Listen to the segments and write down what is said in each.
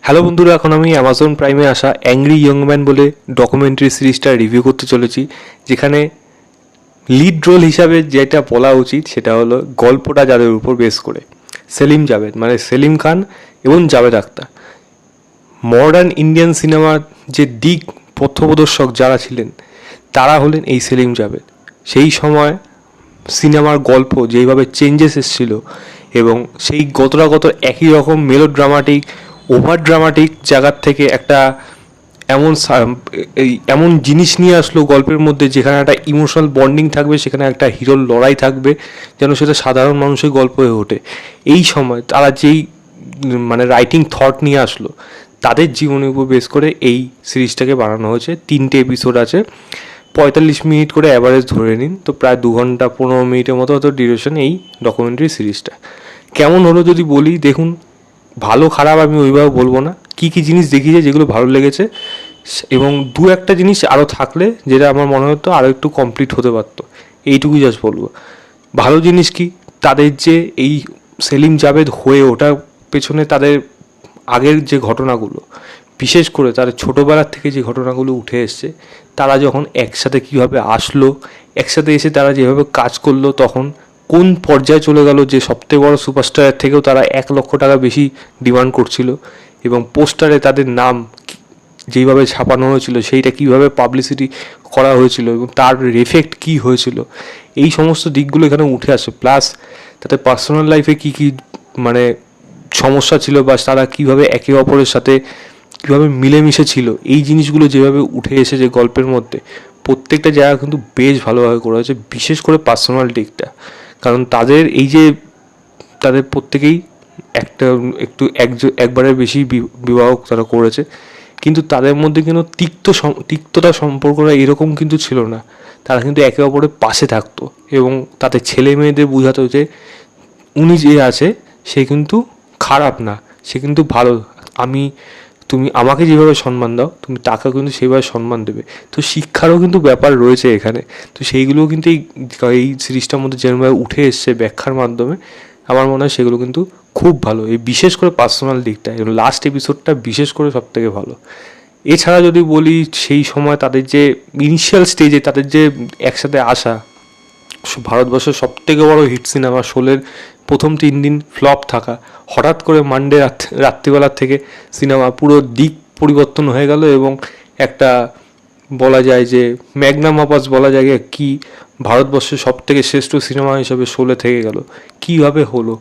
Hello বন্ধুরা, এখন আমি অ্যামাজন প্রাইমে আসা অ্যাংরি ইয়ং ম্যান বলে ডকুমেন্টারি সিরিজটা রিভিউ করতে চলেছি, যেখানে লিড রোল হিসাবে যেটা বলা উচিত সেটা হলো গল্পটা যাদের উপর বেস করে সেলিম জাভেদ, মানে সেলিম খান এবং জাভেদ আখতার। মডার্ন ইন্ডিয়ান সিনেমার যে দিক পথপ্রদর্শক যারা ছিলেন তারা হলেন এই সেলিম জাভেদ। সেই সময় সিনেমার গল্প যেইভাবে চেঞ্জেস এসেছিল এবং সেই গত একই রকম মেলোড্রামাটিক ওভার ড্রামাটিক জায়গার থেকে একটা এমন এমন জিনিস নিয়ে আসলো গল্পের মধ্যে যেখানে একটা ইমোশনাল বন্ডিং থাকবে, সেখানে একটা হিরোর লড়াই থাকবে, যেন সেটা সাধারণ মানুষের গল্প হয়ে ওঠে। এই সময় তারা যেই মানে রাইটিং থট নিয়ে আসলো, তাদের জীবনের উপর বেস করে এই সিরিজটাকে বানানো হয়েছে। 3টে এপিসোড আছে, 45 মিনিট করে অ্যাভারেজ ধরে নিন, তো প্রায় 2 ঘন্টা 15 মিনিটের মতো হয়তো ডিউরেশন এই ডকুমেন্টারি সিরিজটা। কেমন হলো যদি বলি, দেখুন, ভালো খারাপ আমি ওইভাবে বলবো না, কী কী জিনিস দেখিয়েছে যেগুলো ভালো লেগেছে, এবং দু একটা জিনিস আরও থাকলে যেটা আমার মনে হতো আরও একটু কমপ্লিট হতে পারতো, এইটুকুই জাস্ট বলবো। ভালো জিনিস কি, তাদের যে এই সেলিম জাভেদ হয়ে ওঠার পেছনে তাদের আগের যে ঘটনাগুলো, বিশেষ করে তাদের ছোটোবেলার থেকে যে ঘটনাগুলো উঠে এসছে, তারা যখন একসাথে কীভাবে আসলো, একসাথে এসে তারা যেভাবে কাজ করলো, তখন কোন পর্যায়ে চলে গেল যে সবথেকে বড় সুপারস্টারের থেকেও তারা 1 লক্ষ টাকা বেশি ডিমান্ড করছিল, এবং পোস্টারে তাদের নাম যেইভাবে ছাপানো হয়েছিল সেইটা কীভাবে পাবলিসিটি করা হয়েছিল এবং তার এফেক্ট কী হয়েছিল, এই সমস্ত দিকগুলো এখানে উঠে আসে। প্লাস তাদের পার্সোনাল লাইফে কী কী মানে সমস্যা ছিল, বা তারা কীভাবে একে অপরের সাথে কীভাবে মিলেমিশে ছিল, এই জিনিসগুলো যেভাবে উঠে এসেছে গল্পের মধ্যে, প্রত্যেকটা জায়গা কিন্তু বেশ ভালোভাবে করা হয়েছে, বিশেষ করে পার্সোনাল দিকটা। কারণ তাদের এই যে তাদের প্রত্যেকেই একটা একটু একবারের বেশি বিবাহ তারা করেছে, কিন্তু তাদের মধ্যে কিন্তু তিক্ততা সম্পর্কটা এরকম কিন্তু ছিল না। তারা কিন্তু একে অপরের পাশে থাকতো এবং তাদের ছেলে মেয়েদের বোঝাতো যে উনি যে আছে সে কিন্তু খারাপ না, সে কিন্তু ভালো। তুমি আমাকে যেভাবে সম্মান দাও, তুমি তাকে কিন্তু সেইভাবে সম্মান দেবে। তো শিক্ষারও কিন্তু ব্যাপার রয়েছে এখানে। তো সেইগুলোও কিন্তু এই সিরিজটার মধ্যে যেরকমভাবে উঠে এসছে ব্যাখ্যার মাধ্যমে, আমার মনে হয় সেগুলো কিন্তু খুব ভালো। এই বিশেষ করে পার্সোনাল দিকটা এবং লাস্ট এপিসোডটা বিশেষ করে সবথেকে ভালো। এছাড়া যদি বলি, সেই সময় তাদের যে ইনিশিয়াল স্টেজে তাদের যে একসাথে আসা, ভারতবর্ষের সবথেকে বড় হিট সিনেমা শোলের প্রথম 3 দিন ফ্লপ থাকা, হঠাৎ করে মানডে রাত্রিবেলার থেকে সিনেমা পুরো দিক পরিবর্তন হয়ে গেল এবং একটা বলা যায় যে ম্যাগনাম অপাস বলা যায় কি, ভারতবর্ষের সবথেকে শ্রেষ্ঠ সিনেমা হিসেবে শোলে থেকে গেল। কীভাবে হলো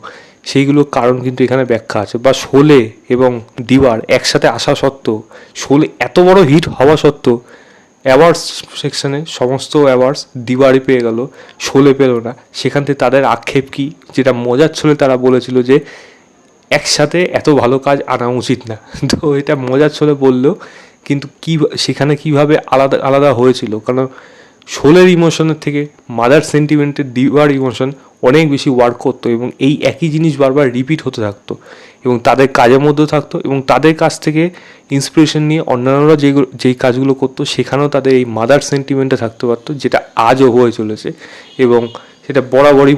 সেইগুলোর কারণ কিন্তু এখানে ব্যাখ্যা আছে। বা শোলে এবং দিওয়ার একসাথে আসা সত্ত্বেও, শোলে এত বড় হিট হওয়া সত্ত্বেও অ্যাওয়ার্ডস সেকশনে সমস্ত অ্যাওয়ার্ডস দিওয়ারই পেয়ে গেল, শোলে পেল না। সেখান থেকে তাদের আক্ষেপ কী, যেটা মজার ছলে তারা বলেছিল যে একসাথে এত ভালো কাজ আনা উচিত না। তো এটা মজার ছলে বললেও কিন্তু কী সেখানে কীভাবে আলাদা আলাদা হয়েছিল, কারণ শোলের ইমোশনের থেকে মাদার সেন্টিমেন্টের দিওয়ার ইমোশন অনেক বেশি ওয়ার্ক করতো এবং এই একই জিনিস বারবার রিপিট হতে থাকতো এবং তাদের কাজের মধ্যেও থাকতো, এবং তাদের কাছ থেকে ইন্সপিরেশন নিয়ে অন্যান্যরা যেই কাজগুলো করতো সেখানেও তাদের এই মাদার সেন্টিমেন্টটা থাকতে পারতো, যেটা আজও হয়ে চলেছে এবং সেটা বরাবরই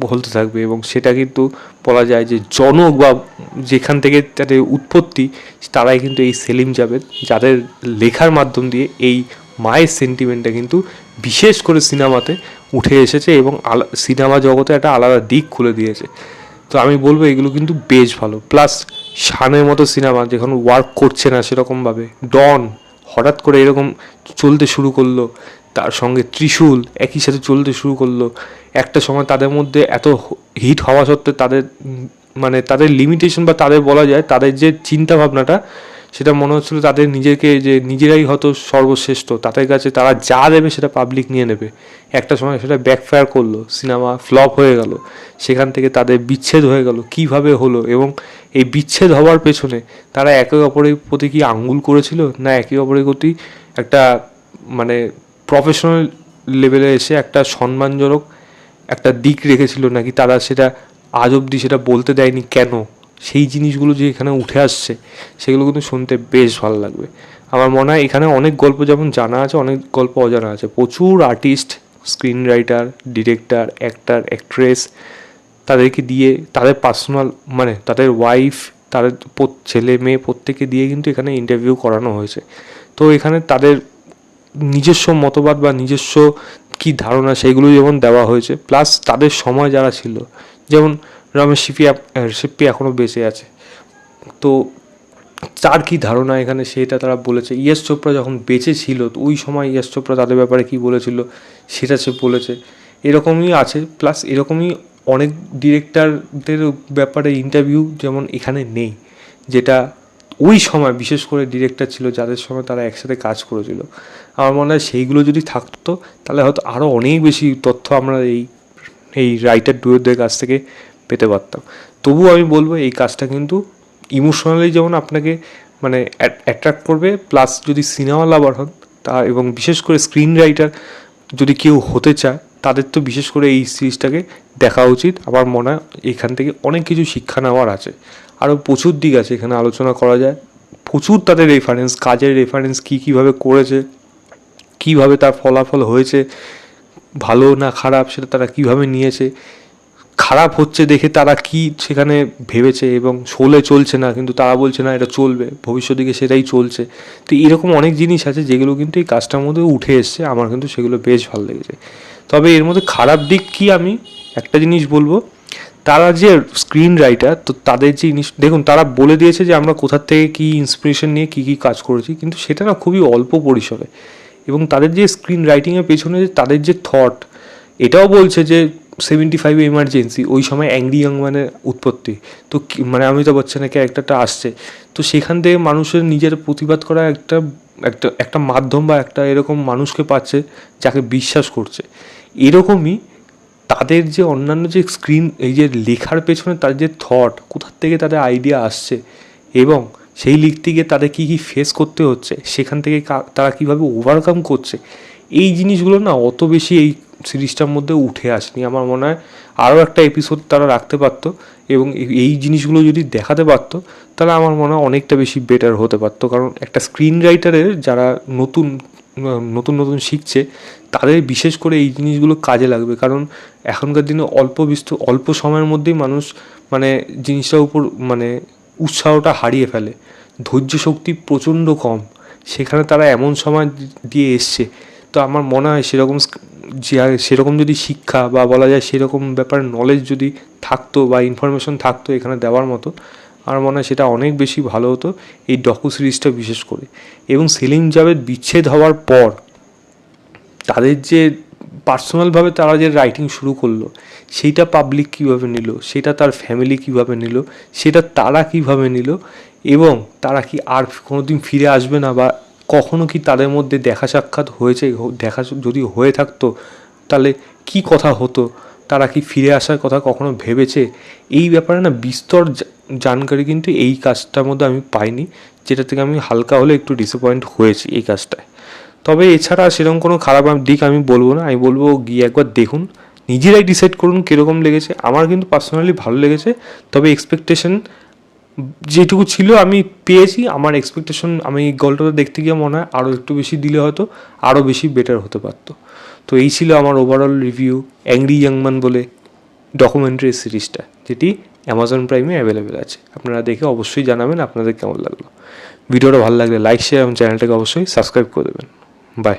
বলতে থাকবে। এবং সেটা কিন্তু বলা যায় যে জনক বা যেখান থেকে তাদের উৎপত্তি, তারাই কিন্তু এই সেলিম জাভেদ, যাদের লেখার মাধ্যম দিয়ে এই মায়ের সেন্টিমেন্টটা কিন্তু বিশেষ করে সিনেমাতে উঠে এসেছে এবং সিনেমা জগতে একটা আলাদা দিক খুলে দিয়েছে। তো আমি বলবো এগুলো কিন্তু বেশ ভালো। প্লাস শানের মতো সিনেমা যখন ওয়ার্ক করছে না সেরকমভাবে, ডন হঠাৎ করে এরকম চলতে শুরু করলো, তার সঙ্গে ত্রিশূল একই সাথে চলতে শুরু করলো, একটা সময় তাদের মধ্যে এত হিট হওয়া সত্ত্বেও তাদের মানে তাদের লিমিটেশন বা তাদের বলা যায় তাদের যে চিন্তা ভাবনাটা, সেটা মনে হচ্ছিলো তাদের নিজেকে যে নিজেরাই হয়তো সর্বশ্রেষ্ঠ, তাদের কাছে তারা যা দেবে সেটা পাবলিক নিয়ে নেবে। একটা সময় সেটা ব্যাকফায়ার করলো, সিনেমা ফ্লপ হয়ে গেল, সেখান থেকে তাদের বিচ্ছেদ হয়ে গেল। কীভাবে হলো এবং এই বিচ্ছেদ হওয়ার পেছনে তারা একে অপরের প্রতি কি আঙ্গুল করেছিল, না একে অপরের প্রতি একটা মানে প্রফেশনাল লেভেলে এসে একটা সম্মানজনক একটা দিক রেখেছিল, নাকি তারা সেটা আজ অবধি সেটা বলতে দেয়নি কেন, সেই জিনিসগুলো যে এখানে উঠে আসছে সেগুলো কিন্তু শুনতে বেশ ভালো লাগবে। আমার মনে হয় এখানে অনেক গল্প যেমন জানা আছে, অনেক গল্প অজানা আছে। প্রচুর artist, screen writer, director, actor, actress, তাদেরকে দিয়ে তাদের পার্সোনাল মানে তাদের ওয়াইফ, তাদের ছেলে মেয়ে প্রত্যেককে দিয়ে কিন্তু এখানে ইন্টারভিউ করানো হয়েছে। তো এখানে তাদের নিজস্ব মতবাদ বা নিজস্ব কী ধারণা সেইগুলো যেমন দেওয়া হয়েছে, প্লাস তাদের সময় যারা ছিল, যেমন রমেশ সিপ্পি এখনও বেঁচে আছে, তো তার কী ধারণা এখানে সেটা তারা বলেছে। ইয়াশ চোপড়া যখন বেঁচে ছিল তো ওই সময় ইয়াশ চোপড়া তাদের ব্যাপারে কী বলেছিল সেটা সে বলেছে। এরকমই আছে, প্লাস এরকমই অনেক ডিরেক্টরদের ব্যাপারে ইন্টারভিউ যেমন এখানে নেই, যেটা ওই সময় বিশেষ করে ডিরেক্টর ছিল যাদের সময় তারা একসাথে কাজ করেছিল। আমার মনে হয় সেইগুলো যদি থাকতো তাহলে হয়তো আরও অনেক বেশি তথ্য আমরা এই রাইটার ডুয়োদের কাছ থেকে পেতে পারতাম। তবুও আমি বলবো এই কাজটা কিন্তু ইমোশনালি যেমন আপনাকে মানে অ্যাট্রাক্ট করবে, প্লাস যদি সিনেমা লাভার হন তা এবং বিশেষ করে স্ক্রিন রাইটার যদি কেউ হতে চায় তাদের তো বিশেষ করে এই সিরিজটাকে দেখা উচিত। আমার মনে হয় এখান থেকে অনেক কিছু শিক্ষা নেওয়ার আছে, আরও প্রচুর দিক আছে এখানে আলোচনা করা যায়। প্রচুর তাদের রেফারেন্স, কাজের রেফারেন্স কীভাবে করেছে, কীভাবে তার ফলাফল হয়েছে, ভালো না খারাপ সেটা তারা কীভাবে নিয়েছে, খারাপ হচ্ছে দেখে তারা কি সেখানে ভেবেছে এবং শোলে চলছে না কিন্তু তারা বলছে না এটা চলবে, ভবিষ্যৎ দিকে সেটাই চলছে। তো এরকম অনেক জিনিস আছে যেগুলো কিন্তু এই কাজটার মধ্যে উঠে এসছে, আমার কিন্তু সেগুলো বেশ ভালো লেগেছে। তবে এর মধ্যে খারাপ দিক কি, আমি একটা জিনিস বলবো, তারা যে স্ক্রিন রাইটার তো তাদের যে জিনিস দেখুন, তারা বলে দিয়েছে যে আমরা কোথার থেকে কী ইন্সপিরেশন নিয়ে কী কী কাজ করেছি, কিন্তু সেটা না খুবই অল্প পরিসরে। এবং তাদের যে স্ক্রিন রাইটিংয়ের পেছনে যে তাদের যে থট, এটাও বলছে যে 75 এমার্জেন্সি ওই সময় অ্যাংরি ইয়াংম্যানের উৎপত্তি, তো মানে অমিতাভ বচ্চনের ক্যারেক্টারটা আসছে, তো সেখান থেকে মানুষের নিজের প্রতিবাদ করা একটা একটা একটা মাধ্যম বা একটা এরকম মানুষকে পাচ্ছে যাকে বিশ্বাস করছে। এরকমই তাদের যে অন্যান্য যে স্ক্রিন এই যে লেখার পেছনে তার যে থট, কোথার থেকে তাদের আইডিয়া আসছে এবং সেই লিখ থেকে তাদের কী কী ফেস করতে হচ্ছে, সেখান থেকে তারা কীভাবে ওভারকাম করছে, এই জিনিসগুলো না অত বেশি এই সিরিজটার মধ্যে উঠে আসেনি। আমার মনে হয় আরও একটা এপিসোড তারা রাখতে পারতো এবং এই জিনিসগুলো যদি দেখাতে পারতো তাহলে আমার মনে হয় অনেকটা বেশি বেটার হতে পারতো। কারণ একটা স্ক্রিন রাইটারের যারা নতুন নতুন শিখছে তাদের বিশেষ করে এই জিনিসগুলো কাজে লাগবে, কারণ এখনকার দিনে অল্প সময়ের মধ্যেই মানুষ মানে জিনিসটার উপর মানে উৎসাহটা হারিয়ে ফেলে, ধৈর্য শক্তি প্রচণ্ড কম, সেখানে তারা এমন সময় দিয়ে এসছে। তো আমার মনে হয় সেরকম যদি শিক্ষা বা বলা যায় সেরকম ব্যাপারে নলেজ যদি থাকতো বা ইনফরমেশন থাকতো এখানে দেওয়ার মতো, আমার মনে হয় সেটা অনেক বেশি ভালো হতো এই ডকু সিরিজটা বিশেষ করে। এবং সেলিম জাভেদ বিচ্ছেদ হওয়ার পর তাদের যে পার্সোনালভাবে তারা যে রাইটিং শুরু করলো সেইটা পাবলিক কীভাবে নিল, সেটা তার ফ্যামিলি কীভাবে নিল, সেটা তারা কীভাবে নিল, এবং তারা কি আর কোনোদিন ফিরে আসবে না বা কখনো কি তাদের মধ্যে দেখা সাক্ষাৎ হয়েছে, দেখা যদি হয়ে থাকতো তাহলে কি কথা হতো, তারা কি ফিরে আসার কথা কখনো ভেবেছে, এই ব্যাপারে না বিস্তর জানকারি কিন্তু এই কাজটার মধ্যে আমি পাইনি, যেটা থেকে আমি হালকা হলে একটু ডিসঅ্যাপয়েন্ট হয়েছি এই কাজটায়। তবে এছাড়া সেরকম কোনো খারাপ দিক আমি বলবো না, আমি বলবো গিয়ে একবার দেখুন, নিজেরাই ডিসাইড করুন কীরকম লেগেছে। আমার কিন্তু পার্সোনালি ভালো লেগেছে, তবে এক্সপেকটেশন যেটুকু ছিল আমি পেয়েছি। আমার এক্সপেকটেশন আমি এই গল্পটা দেখতে গিয়ে মনে হয় আরও একটু বেশি দিলে হয়তো আরও বেশি বেটার হতে পারতো। তো এই ছিল আমার ওভারঅল রিভিউ অ্যাংরি ইয়াংম্যান বলে ডকুমেন্টারি সিরিজটা, যেটি অ্যামাজন প্রাইমে অ্যাভেলেবেল আছে। আপনারা দেখে অবশ্যই জানাবেন আপনাদের কেমন লাগলো। ভিডিওটা ভালো লাগলে লাইক, শেয়ার এবং চ্যানেলটাকে অবশ্যই সাবস্ক্রাইব করে দেবেন। বাই।